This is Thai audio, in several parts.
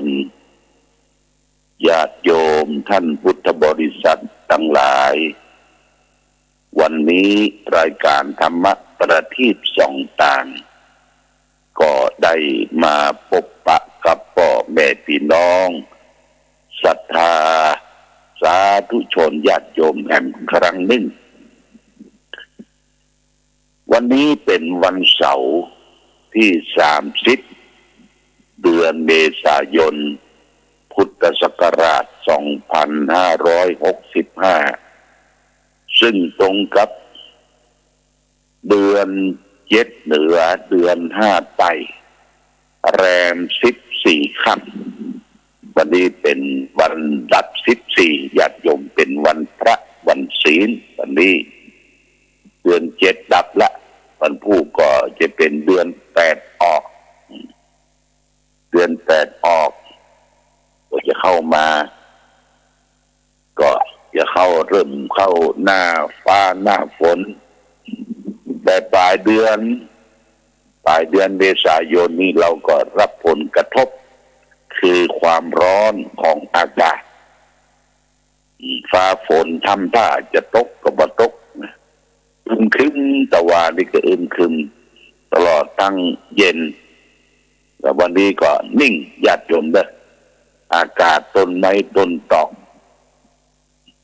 นญาติโยมท่านพุทธบริษัททั้งหลายวันนี้รายการธรรมประทีปส่องต่างก็ได้มาพบปะกับพ่อแม่พี่น้องศรัทธาสาธุชนญาติโยมแห่งครั้งหนึ่งวันนี้เป็นวันเสาร์ที่30เดือนเมษายนพุทธศักราช2565ซึ่งตรงกับเดือน7เหนือเดือน5ใต้แรม14ค่ำวันนี้เป็นวันดับ14ญาติโยมเป็นวันพระวันศีลวันนี้เดือน7ดับละวันผู้ก็จะเป็นเดือน8ออกเดือน8ออกก็จะเข้ามาก็จะเริ่มเข้าหน้าฟ้าหน้าฝนแต่ปลายเดือนเมษายนนี้เราก็รับผลกระทบคือความร้อนของอากาศฟ้าฝนทำท่าจะตกก็บ่ตกอึมครึมตะวันนี่ก็อึมครึมตลอดทั้งเย็นแล้ววันนี้ก็นิ่งญาติโยมเด้ออากาศต้นไม้ต้นตอก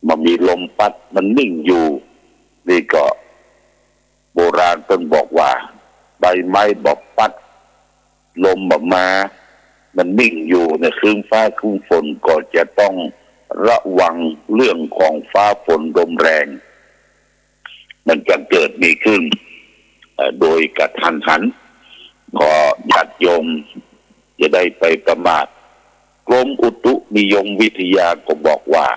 มันมีลมพัดมันนิ่งอยู่นี่ก็โบราณเพิ่นบอกว่าใบไม้บอกพัดลมออกมามันนิ่งอยู่ในครึ้มฟ้าครึ้มฝนก็จะต้องระวังเรื่องของฟ้าฝนลมแรงมันจะเกิดมีขึ้นโดยกระทันหันก็ญาติโยมจะได้ไปประมาทกรมอุตุนิยมวิทยาก็บอกว่า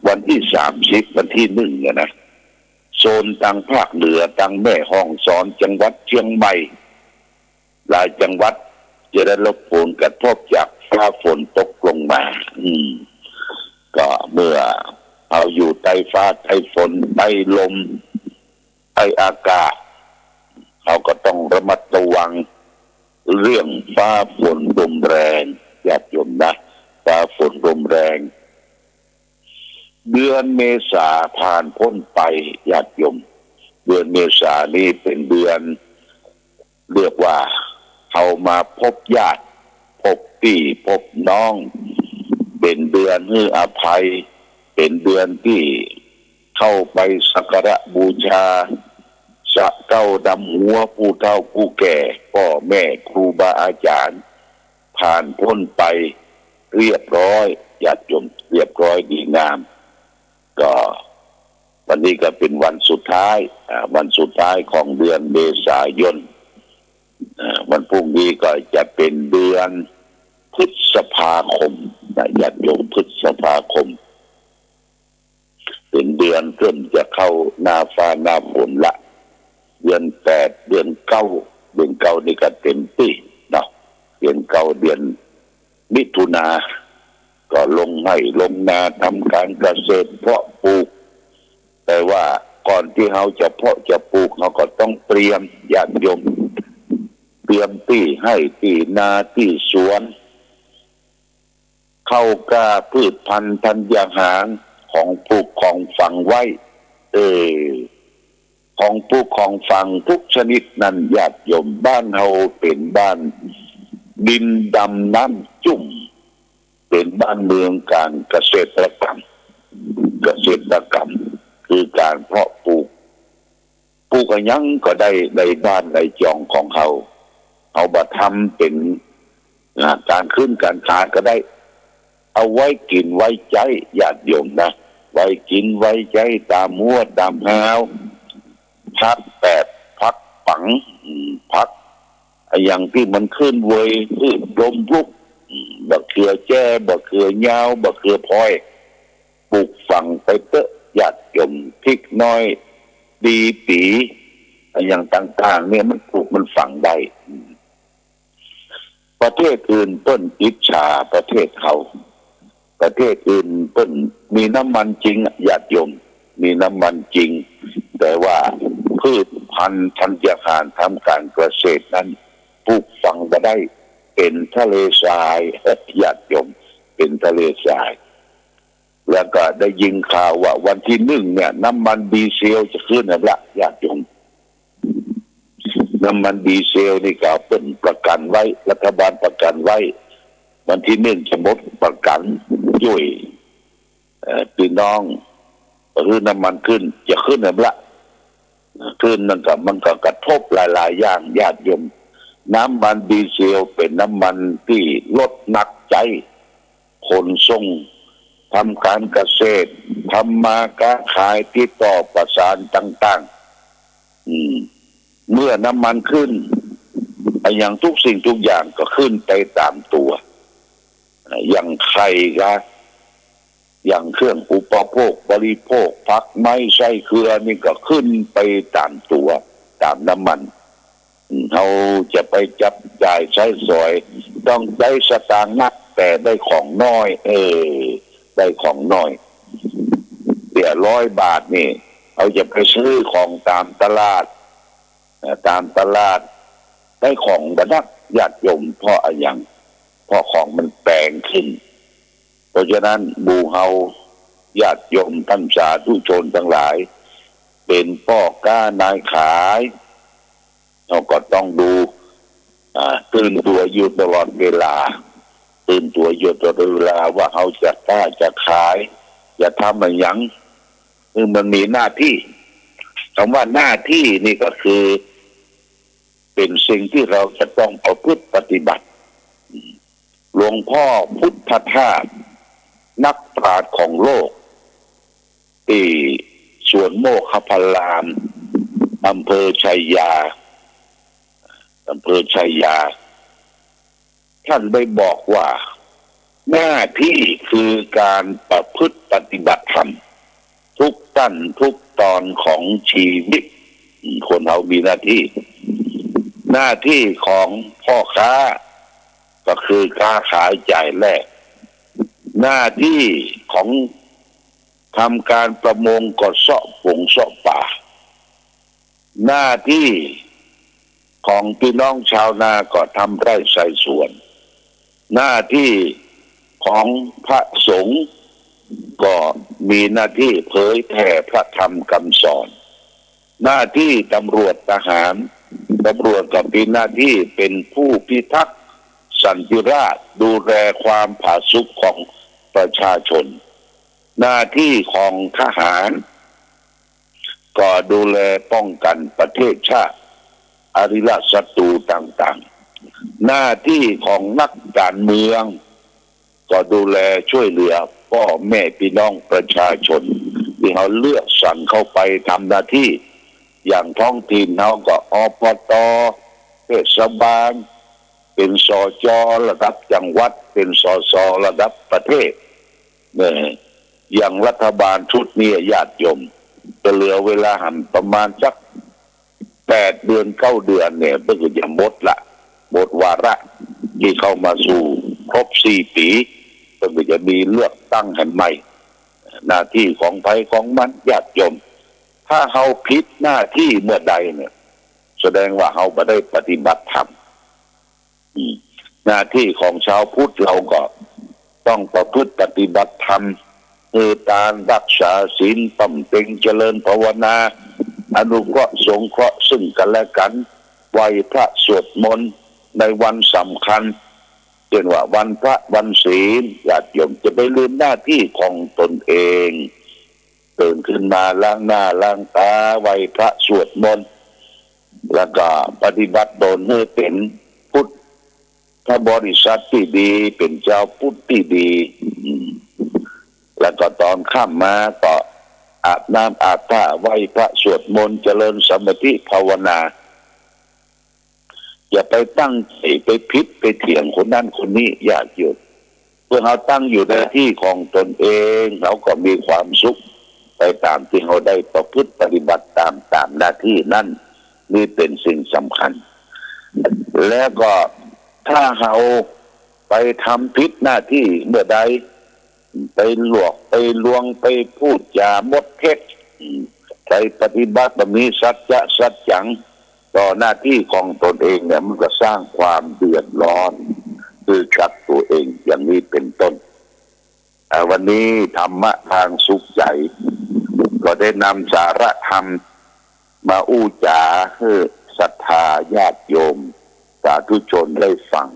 วันที่30วันที่1นะโซนทางภาคเหนือทางแม่ฮ่องสอนจังหวัดเชียงใหม่หลายจังหวัดจะได้รับผลกระทบจากฟ้าฝนตกลงมาก็เมื่อเอาอยู่ใต้ฟ้าใต้ฝนใต้ลมใต้อากาศเราก็ต้องระมัดระวังเรื่องฟ้าฝนลมแรงญาติโยมนะฟ้าฝนลมแรงเดือนเมษาผ่านพ้นไปญาติโยมเดือนเมษานี้เป็นเดือนเรียกว่าเขามาพบญาติพบพี่พบน้องเป็นเดือนให้อภัยเป็นเดือนที่เข้าไปสักการะบูชาสะเก้าดำหัวผู้เฒ่าผู้แก่พ่อแม่ครูบาอาจารย์ผ่านพ้นไปเรียบร้อยญาติโยมเรียบร้อยดีงามก็วันนี้ก็เป็นวันสุดท้ายของเดือนเมษายนวันพรุ่งนี้ก็จะเป็นเดือนพฤษภาคมญาติโยมพฤษภาคมเป็นเดือนเริ่มจะเข้าหน้าฟ้าหน้าฝนละเดือน8เดือน9นี่ก็เต็มที่เนาะเดือน9เดือนมิถุนาก็ลงไร่ลงนาทำการเกษตรเพาะปลูกแต่ว่าก่อนที่เราจะเพาะจะปลูกเราก็ต้องเตรียมญาติโยมเตรียมที่ให้ที่นาที่สวนเข้ากล้าพืชพันธุ์ธัญญาหารของปลูกของฝังไว้ของปลูกของฝังทุกชนิดนั้นญาติโยมบ้านเราเป็นบ้านดินดำน้ำจุ่มเป็นบ้านเมืองการเกษตรกรรมคือการเพาะปลูกอะไรยังก็ได้บ้านได้จองของเขาเอามาทำเป็นการขึ้นการขายก็ได้เอาไว้กินไว้ใจญาติโยมนะไว้กินไว้ใจตามหัวตามหาวพักพักฝังพักอย่างที่มันขึ้นเวยพืชลมลุกบักเขือแจ้บักเขือยาวบักเขือพลอยปลูกฝังไปเตอะญาติโยมพริกน้อยดีปีอย่างต่างๆเนี่ยมันปลูกมันฝังได้ประเทศอื่นเปิ้นอิจฉาประเทศเขาประเทศอื่นเปิ้นมีน้ำมันจริงญาติโยมมีน้ำมันจริงแต่ว่าพืชพันธุ์ธัญญาหารทำการเกษตรนั้นปลูกฝังบ่ได้ เป็นทะเลทรายญาติโยมเป็นทะเลทรายแล้วก็ได้ยินข่าวว่าวันที่1เนี่ยน้ำมันดีเซลจะขึ้นนะละญาติโยมน้ำมันดีเซลนี่ก็เป็นประกันไว้รัฐบาลประกันไว้วันที่1จะหมดประกันช่วยพี่น้องคือน้ำมันขึ้นจะขึ้นนะละขึ้นนั่นก็มันก็กระทบหลายๆอย่างญาติโยมน้ำมันดีเซลเป็นน้ำมันที่ลดหนักใจขนส่งทำการเกษตรทำมาค้าขายติดต่อประสานต่างๆเมื่อน้ำมันขึ้นอย่างทุกสิ่งทุกอย่างก็ขึ้นไปตามตัวอย่างไข่ก็อย่างเครื่องอุปโภคบริโภคผักไม้ไส้เครือนี่ก็ขึ้นไปตามตัวตามน้ำมันเขาจะไปจับจ่ายใช้สอยต้องได้สตางค์นักแต่ได้ของน้อยได้ของน้อยเดี๋ยว100 บาทนี่เขาจะไปซื้อของตามตลาดได้ของระดับญาติโยมเพราะอย่างเพราะของมันแพงขึ้นเพราะฉะนั้นบูเฮาญาติโยมท่านสาธุชนทั้งหลายเป็นพ่อค้านายขายเราก็ต้องดูตื่นตัวอยู่ตลอดเวลาตื่นตัวอยู่ตลอดเวลาว่าเขาจะกล้าจะขายจะทำอะไรอย่างคือมันมีหน้าที่คำว่าหน้าที่นี่ก็คือเป็นสิ่งที่เราจะต้องประพฤติปฏิบัติหลวงพ่อพุทธทาสนักปราชญ์ของโลกที่สวนโมคคพารามอำเภอชัยยาท่านได้บอกว่าหน้าที่คือการประพฤติปฏิบัติธรรมทุกขั้นทุกตอนของชีวิตคนเรามีหน้าที่ของพ่อค้าก็คือค้าขายจ่ายแลกหน้าที่ของทำการประมงก็เสาะปงเสาะป่าหน้าที่ของพี่น้องชาวนาก็ทำไร่ไร่สวนหน้าที่ของพระสงฆ์ก็มีหน้าที่เผยแผ่พระธรรมคำสอนหน้าที่ตำรวจทหารก็มีหน้าที่เป็นผู้พิทักษ์สันติราษฎร์ดูแลความผาสุกของประชาชนหน้าที่ของทหารก็ดูแลป้องกันประเทศชาติอริราชศัตรูต่างๆหน้าที่ของนักการเมืองก็ดูแลช่วยเหลือพ่อแม่พี่น้องประชาชนที่เขาเลือกสรรเข้าไปทำหน้าที่อย่างท้องถิ่นเขาก็อบต.เทศบาลเป็นสจ.ระดับจังหวัดเป็นสส.ระดับประเทศอย่างรัฐบาลชุดนี้ญาติโยมจะเหลือเวลาหันประมาณสัก8 เดือน9 เดือนเนี่ยก็คือจะหมดวาระที่เข้ามาสู่ครบ4 ปีก็คือจะมีเลือกตั้งกันใหม่หน้าที่ของไผของมันญาติโยมถ้าเขาผิดหน้าที่เมื่อใดเนี่ยแสดงว่าเขาไม่ได้ปฏิบัติธรรมหน้าที่ของชาวพุทธเราก็ต้องประพฤติปฏิบัติธรรมคือการรักษาศีลบำเพ็ญเจริญภาวนาอนุเคราะห์สงเคราะห์ซึ่งกันและกันไหว้พระสวดมนต์ในวันสำคัญเช่นว่าวันพระวันศีลญาติโยมจะไปลืมหน้าที่ของตนเองตื่นขึ้นมาล้างหน้าล้างตาไหว้พระสวดมนต์แล้วก็ปฏิบัติตนให้เป็นพุทธบริษัทที่ดีเป็นเจ้าพุทธที่ดีแล้วก็ตอนค่ำมาก็อาบน้ำอาบท่าไหว้พระสวดมนต์เจริญสมาธิภาวนาอย่าไปตั้งใจไปพิษไปเถียงคนนั้นคนนี้อย่าหยุดเพื่อเขาตั้งอยู่ในที่ของตนเองเขาก็มีความสุขไปตามที่เขาได้ประพฤติปฏิบัติตามหน้าที่นั่นนี่เป็นสิ่งสำคัญแล้วก็ถ้าเขาไปทำผิดหน้าที่เมื่อใดไปหลอกไปลวงไปพูดจามดเท็จไปปฏิบัติแบบนี้สัจจังต่อหน้าที่ของตนเองเนี่ยมันก็สร้างความเดือดร้อน คือกับตัวเองอย่างนี้เป็นต้นวันนี้ธรรมะทางสุขใจก็ได้นำสาระธรรมมาอู้จาให้ศรัทธาญาติโยมสาธุชนได้ฟัง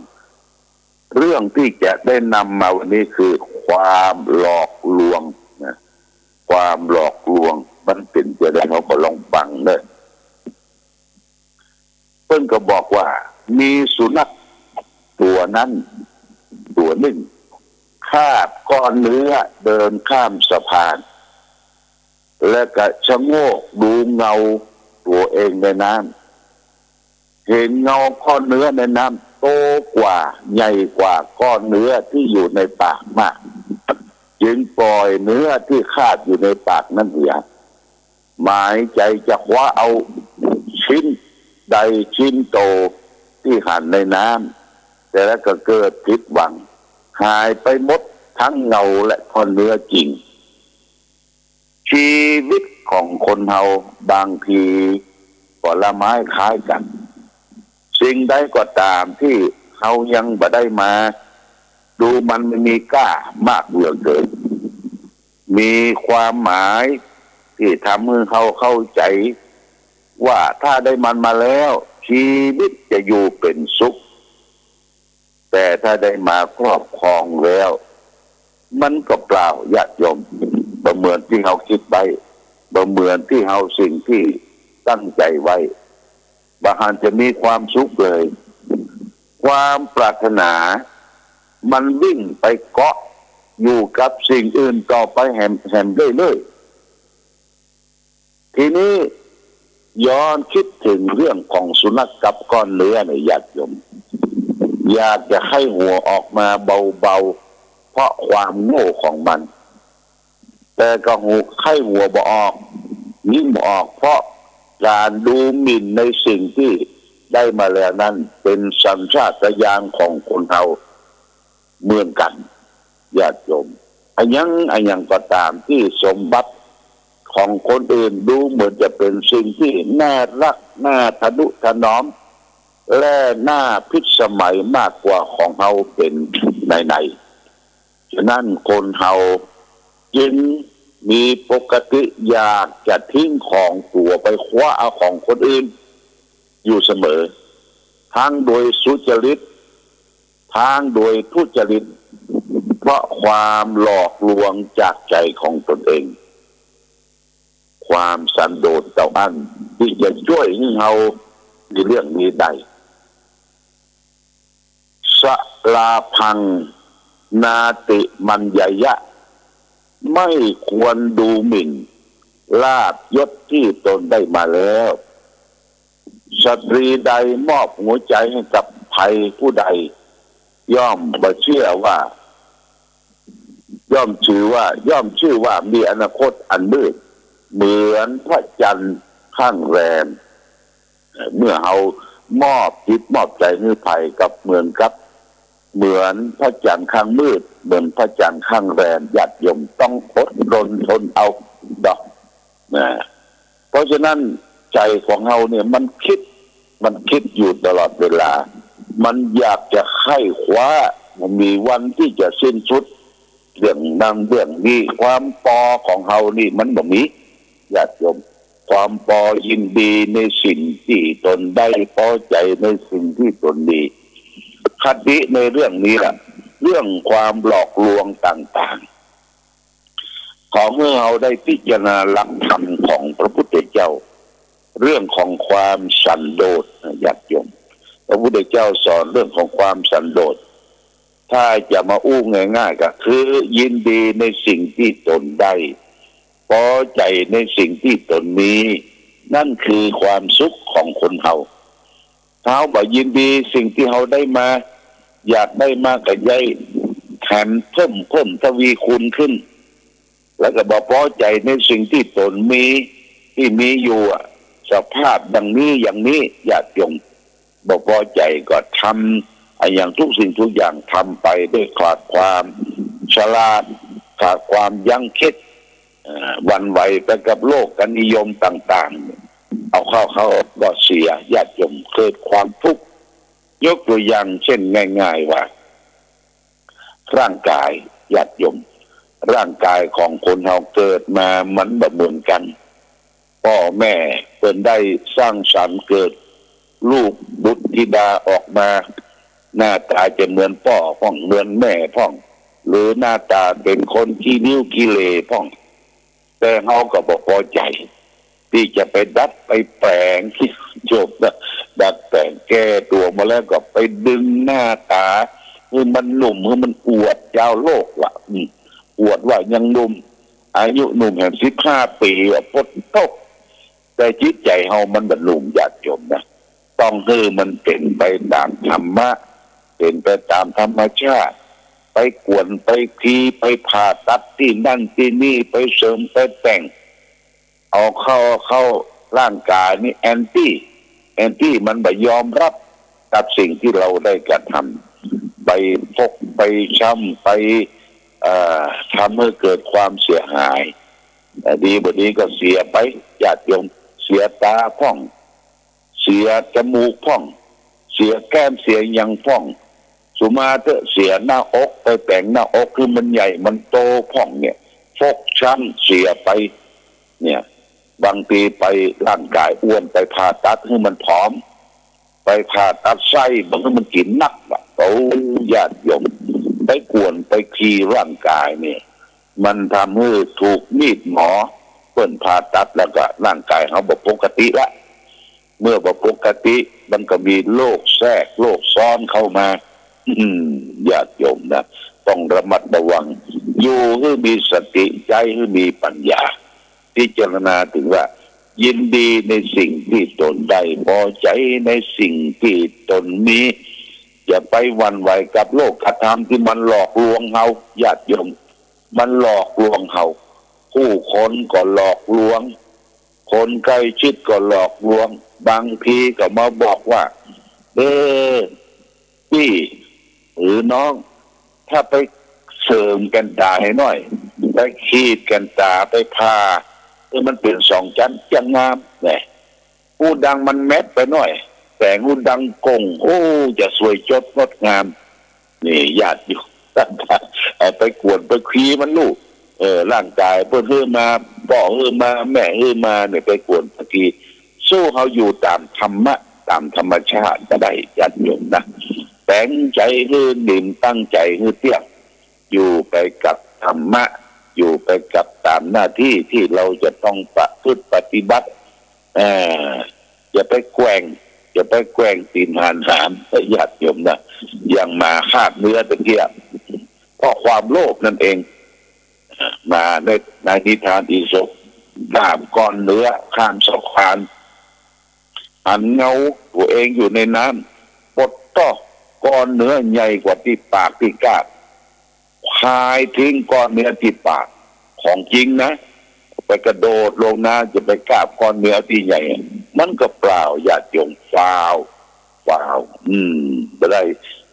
เรื่องที่จะได้นำมาวันนี้คือความหลอกลวงนะความหลอกลวงมันเป็นจะได้เราก็ลองฟังเลยเพิ่นก็บอกว่ามีสุนัขตัวนั้นตัวหนึ่งคาบก้อนเนื้อเดินข้ามสะพานแล้วก็ชะโงกดูเงาตัวเองในน้ำเห็นเงาก้อนเนื้อในน้ำโตกว่าใหญ่กว่าก้อนเนื้อที่อยู่ในปากมากจึงปล่อยเนื้อที่คาบอยู่ในปากนั้นเสียหมายใจจะคว้าเอาชิ้นใดชิ้นโตที่หั่นในน้ำแต่แล้วก็เกิดผิดหวังหายไปหมดทั้งเงาและก้อนเนื้อจริงชีวิตของคนเฮาบางทีผลไม้คล้ายกันสิ่งใดก็ตามที่เขายังบ่ได้มาดูมันไม่มีกล้ามากเหลือเกินมีความหมายที่ทำให้เขาเข้าใจว่าถ้าได้มันมาแล้วชีวิตจะอยู่เป็นสุขแต่ถ้าได้มาครอบครองแล้วมันก็เปล่าญาติโยมบ่เหมือนที่เขาคิดไว้บ่เหมือนที่เขาสิ่งที่ตั้งใจไว้บางทีจะมีความสุขเลยความปรารถนามันวิ่งไปเกาะอยู่กับสิ่งอื่นต่อไปแหมเรื่อยๆทีนี้ย้อนคิดถึงเรื่องของสุนัขกับก้อนเนื้อเนี่ยญาติโยมอยากจะให้หัวออกมาเบาๆเพราะความโง่ของมันแต่ก็ให้หัวบ่ออกยิ้มออกเพราะการดูหมิ่นในสิ่งที่ได้มาแล้วนั้นเป็นสัญชาตญาณของคนเราเหมือนกันญาติโยมอันยังก็ตามที่สมบัติของคนอื่นดูเหมือนจะเป็นสิ่งที่น่ารักน่าทะนุถนอมและน่าพิสมัยมากกว่าของเราเป็นในฉะนั้นคนเราจึงมีปกติอยากจะทิ้งของตัวไปคว้าเอาของคนอื่นอยู่เสมอทั้งโดยสุจริตทั้งโดยทุจริตเพราะความหลอกลวงจากใจของตนเองความสันโดษเต่าอั้นที่จะช่วยให้เราในเรื่องนี้ได้สลาพังนาติมัญญยะไม่ควรดูหมิ่นลาภยศที่ตนได้มาแล้วสตรีใดมอบหัวใจให้กับภัยผู้ใดย่อมเชื่อว่าย่อมชื่อว่ามีอนาคตอันมืดเหมือนพระจันทร์ข้างแรมเมื่อเรามอบจิตมอบใจให้ภัยกับเหมือนพระจันทร์ข้างมืดเหมือนพระจันทร์ข้างแรมญาติโยมต้องอดทนเอาดอกนะเพราะฉะนั้นใจของเราเนี่ยมันคิดอยู่ตลอดเวลามันอยากจะไข้คว้ามันมีวันที่จะสิ้นสุดเรื่องนั้นเรื่องนี้ความปอของเรานี่มันบ่มีญาติโยมความปอยินดีในสิ่งที่ตนได้พอใจในสิ่งที่ตนดีคติในเรื่องนี้แหละเรื่องความหลอกลวงต่างๆของเมื่อเราได้พิจารณาหลักธรรมของพระพุทธเจ้าเรื่องของความสันโดษญาติโยมพระพุทธเจ้าสอนเรื่องของความสันโดษถ้าจะมาอู้ง่ายๆก็คือยินดีในสิ่งที่ตนได้พอใจในสิ่งที่ตนมีนั่นคือความสุขของคนเฮาถ้าเฮาบ่ยินดีสิ่งที่เฮาได้มาอยากได้มากก็ย้ายแถมเพิ่มทวีคูณขึ้นแล้วก็บ่พอใจในสิ่งที่ตนมีที่มีอยู่สภาพดังนี้อย่างนี้ญาติโยมบ่พอใจก็ทำอย่างทุกสิ่งทุกอย่างทำไปด้วยขาดความฉลาดขาดความยั้งคิดวันไหวไปกับโลกนิยมต่างๆเอาเข้าก็เสียญาติโยมเกิดความทุกข์ยกตัวอย่างเช่นง่ายๆว่า ร่างกายญาติโยมร่างกายของคนเราเกิดมามันแบบเหมือนกันพ่อแม่เป็นได้สร้างสรรค์เกิดลูกบุตรธิดาออกมาหน้าตาจะเหมือนพ่อพ่องเหมือนแม่พ่องหรือหน้าตาเป็นคนขี้นิ้วขี้เลพ่องแต่เขาก็บอกพอใจที่จะไปดัดไปแปลงที่จบนะดัดแปลงแก้ตัวมาแล้วก็ไปดึงหน้าตาให้มันหนุ่มให้มันอวดเจ้าโลกละอวดว่ายังหนุ่มอายุหนุ่มแห่ง15 ปีพดตกแต่จิตใจเฮามันแบบหนุ่มญาติโยมนะต้องให้มันเป็นไปตามธรรมะเป็นไปตามธรรมชาติไปกวนไปทีไปผ่าตัดที่นั่นที่นี่ไปเสริมไปแต่งเอาเข้าร่างกายนี่แอนตี้มันไม่ยอมรับกับสิ่งที่เราได้กระทำไปพกไปช้ำไปทำให้เกิดความเสียหายดีบดีก็เสียไปญาติโยมเสียตาพ่องเสียจมูกพ่องเสียแก้มเสียยังพ่องสุมาเตเสียหน้าอกไปแต่งหน้าอกคือมันใหญ่มันโตพ่องเนี่ยฟกช้ำเสียไปเนี่ยบางทีไปร่างกายอ้วนไปผ่าตัดให้มันผอมไปผ่าตัดไส้บางทีมันกินนักแบบโอ้ญาติโยมไปกวนไปคีร่างกายเนี่ยมันทำให้ถูกมีดหมอเปิ่นผ่าตัดแล้วก็ร่างกายเขาบอกปกติละเมื่อบอกปกติมันก็มีโรคแทรกโรคซ้อนเข้ามาญาติโยมนะต้องระมัดระวังอยู่ให้มีสติใจให้มีปัญญาพิจารณาถึงว่ายินดีในสิ่งที่ตนได้พอใจในสิ่งที่ตนมีอย่าไปหวั่นไหวกับโลกธรรมที่มันหลอกลวงเฮาญาติโยมมันหลอกลวงเฮาผู้คนก็หลอกลวงคนใกล้ชิดก็หลอกลวงบางทีก็มาบอกว่าพี่หรือน้องถ้าไปเสริมกันตาให้หน่อยไปขีดกันตาไปพามันเป็น2 ชั้นจะงามเนี่ยหูดังมันแมทไปหน่อยแต่หูดังกงโอ้จะสวยจดงดงามนี่ญาติอยู่ไปกวนไปคีมันลูกร่างกายเพื่อนเฮือมาบอกเฮือมาแม่เฮือมาเนี่ยไปกวนไปคีสู้เขาอยู่ตามธรรมะตามธรรมชาติก็ได้ญาติโยมนะแต่งใจฮือดิ่มตั้งใจฮือเตี้ยอยู่ไปกับธรรมะอยู่ไปกับตามหน้าที่ที่เราจะต้องประพฤติปฏิบัติอย่าไปแกว่งตีนหานหามญาติโยมนะอย่างมาคาบเนื้อตะเกียบเพราะความโลภนั่นเองมาในนิทานอีสปข้ามก้อนเนื้อข้ามสะพานหันเงาตัวเองอยู่ในน้ำปลดต่อก้อนเนื้อใหญ่กว่าที่ปากที่กาบพายทิ้งก้อนเนื้อที่ปากของจริงนะไปกระโดดลงน้ำจะไปกาบก้อนเนื้อที่ใหญ่มันก็เปล่าญาติโยมฟาวไม่ได้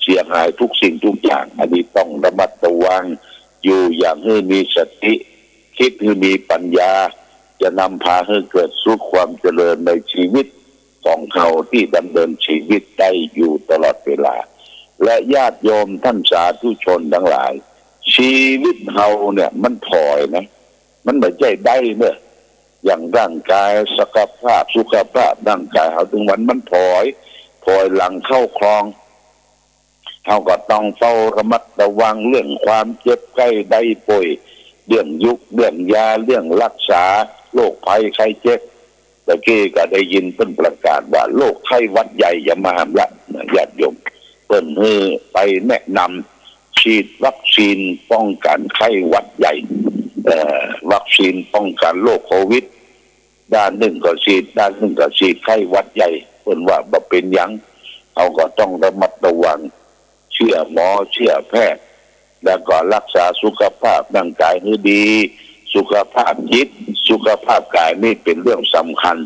เสียหายทุกสิ่งทุกอย่างอันนี้ต้องระมัดระวังอยู่อย่างให้มีสติคิดให้มีปัญญาจะนำพาให้เกิดสู่ความเจริญในชีวิตของเขาที่ดำเนินชีวิตได้อยู่ตลอดเวลาและญาติโยมท่านสาธุชนทั้งหลายชีวิตเราเนี่ยมันถอยนะมันไม่ใช่ได้เนี่ยอย่างร่างกายสุขภาพร่างกายเราถึงวันมันถอยหลังเข้าคลองเราก็ต้องเฝ้าระมัดระวังเรื่องความเจ็บไข้ได้ป่วยเรื่องยุคเรื่องยาเรื่องรักษาโรคภัยไข้เจ็บแต่กี้ก็ได้ยินเพิ่นประกาศว่าโรคไข้หวัดใหญ่อย่ามาห้ามละญาติโยมเพิ่นไปแนะนำฉีดวัคซีนป้องกันไข้หวัดใหญ่วัคซีนป้องกันโรคโควิดด้านหนึ่งก็ฉีดด้านหนึ่งก็ฉีดไข้หวัดใหญ่เพิ่นว่าบ่เป็นหยังเขาก็ต้องระมัดระวังเชื่อหมอเชื่อแพทย์แล้วก็รักษาสุขภาพร่างกายให้ดีสุขภาพจิตสุขภาพกายนี่เป็นเรื่องสำคัญ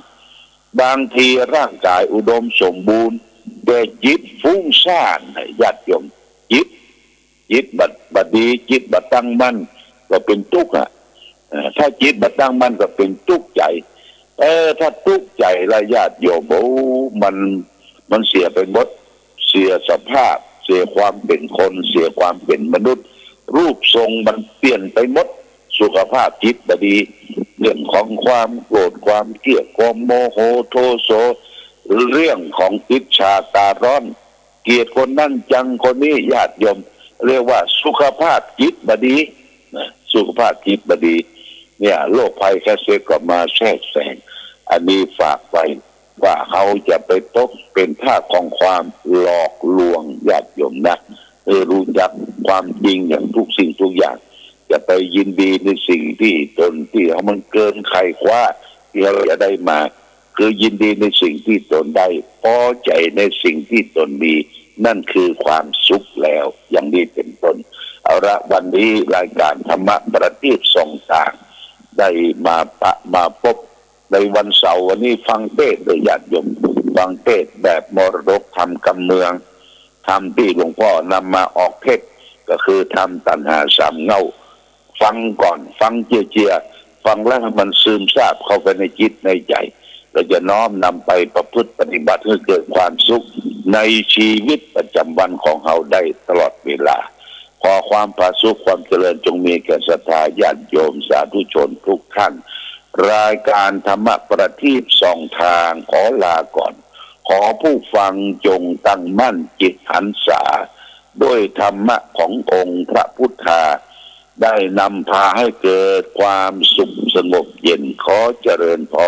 บางทีร่างกายอุดมสมบูรณ์แต่จิตฟุ้งซ่านญาติโยมจิตบัดดีจิตบัดตั้งมั่นก็เป็นทุกข์ถ้าจิตบัดตั้งมั่นก็เป็นทุกข์ใจถ้าทุกข์ใจละญาติโยมมันเสียไปหมดเสียสภาพเสียความเป็นคนเสียความเป็นมนุษย์ รูปทรงมันเปลี่ยนไปหมดสุขภาพจิตบดีเรื่องของความโกรธความเกลียดความโมโหโทโสหรือเรื่องของอิจฉาตาร้อนเกลียดคนนั่นจังคนนี้ญาติโยมเรียกว่าสุขภาพจิตบดีนะสุขภาพจิตบดีเนี่ยโรคภัยแค่เสียก็มาแทรกแซงอันนี้ฝากไว้ว่าเขาจะไปตกเป็นท่าของความหลอกลวงญาติโยมนะรู้จักความจริงอย่างทุกสิ่งทุกอย่างจะไปยินดีในสิ่งที่ตนที่เขามันเกินใครคว้าที่เราจะได้มาคือยินดีในสิ่งที่ตนได้พอใจในสิ่งที่ตนมีนั่นคือความสุขแล้วอย่างนี้เป็นต้นเอาละวันนี้รายการธรรมะประทีปส่องทางได้มาพบในวันเสาร์วันนี้ฟังเทศน์โดยญาติโยมฟังเทศน์แบบมรดกธรรมกำเมืองธรรมที่หลวงพ่อนำมาออกเทศน์ก็คือธรรมตัณหาสามเงาฟังก่อนฟังเจียฟังแล้วมันซึมซาบเข้าไปในจิตในใจเราจะน้อมนำไปประพฤติปฏิบัติให้เกิดความสุขในชีวิตประจำวันของเราได้ตลอดเวลาขอความผาสุขความเจริญจงมีแก่ศรัทธาญาติโยมสาธุชนทุกท่านรายการธรรมะประทีปส่องทางขอลาก่อนขอผู้ฟังจงตั้งมั่นจิตหันษาด้วยธรรมะขององค์พระพุทธาได้นำพาให้เกิดความสุขสงบเย็นขอเจริญพร